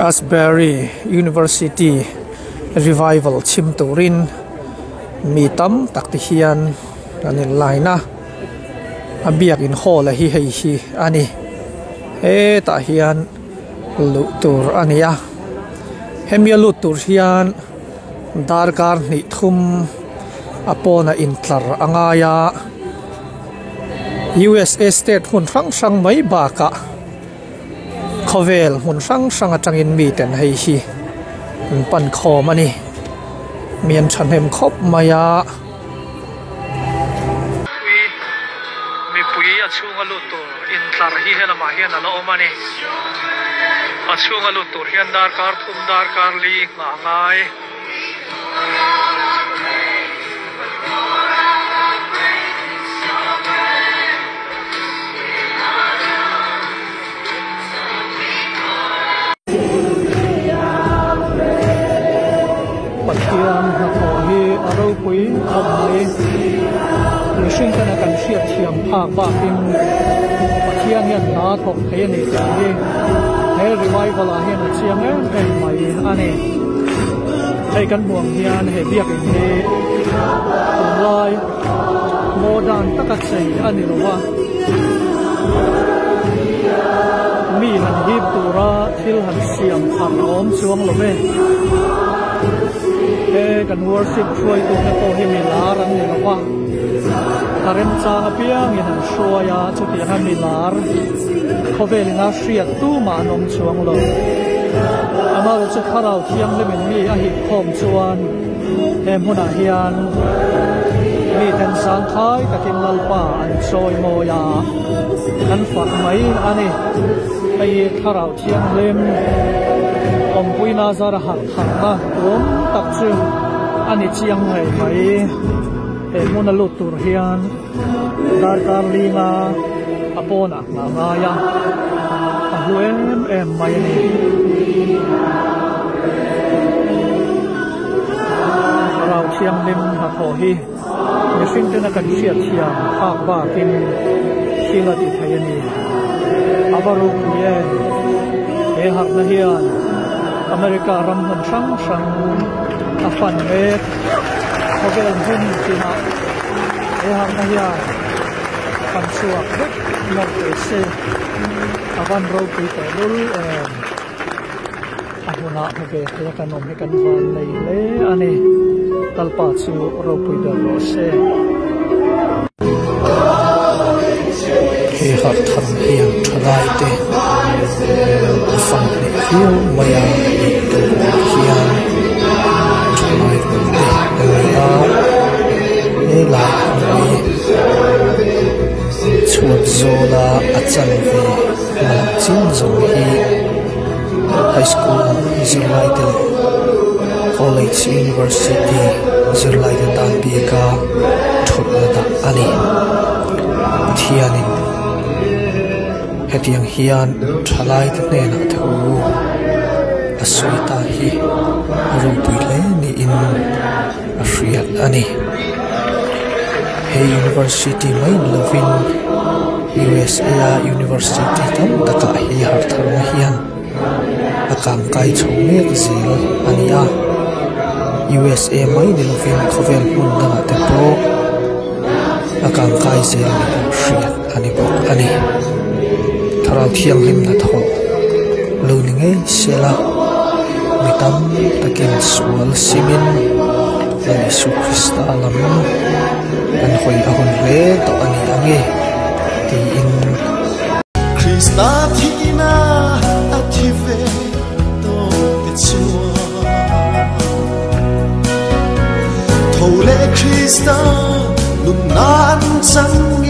Asbury University Revival chim turin mi tam takti hian anin laina abiak in hall hi hei hi ani ta hian lu tur ania hemia lu tur hian darkar ni thum apona intlar angaya USA state hun sang mai ba ka khovel hun sang atangin mi ten hei hi pan khom ani mian thanem khop maya mi pui achunga lu tur intlar hi hela ma hian alo mani achunga lu tur hian darkar thum darkar li nga ngai Patiam hathi aro pui khomle nishin kana kan sia thiam phak ba tin pathian hian na thok the ni chani he revival a hian chiam em mai ani hei kan buang hian he biak in he lai modern takat sei ani rowa mi han hip tura thil han siam phak om chuang lo me kan worship chuai tu na to hi milar an ni lawa karem cha apiang in an shoya chuti han milar khovelina shriat tu ma nom chuang lo ama che kharau thiam le min mi a hi khom chuan em huna hian mi ten sang khai takin lalpa an choi moya kan fat mai ani ai kharau thiam lem om pui na zara hak thanga om tak chu ani chiang hai mai e mona lu tur hian dar kar linga apona nga ya a huem em mai ni rau chiang lim ha tho hi ni sing te na kan siat thiam khak ba kin singa ti thai ni avaru ye e hak na hian America ram hun sang afan me hovel hun tina e ham na ya pan suak nok te se avan ro pi te lul ahuna hobe te kanom he kan van nei le ani talpa chu ro pi de ro se he har tham hian thalai te afan ne hiu maya hian chulai te ania e la ni chuat zola achan ve malam chin zo hi high school zirlai te college university zirlai te tan pi ka thutna da ani thianin hetiang hian thalai te ne na thu asuita hi rupui le ni in afriat ani he university mai lovin USA university tam taka hi har thar na hian akam kai chome zil ania USA mai ni lovin khovel mun da te pro akam kai zel ni shriat ani bok ani tharau thiam lim na tho lo ni nge sela mitam takin sual simin ani su krista lam an hoi ahon re to ani ange ti in krista thina athive to te chua thole krista nun nan chang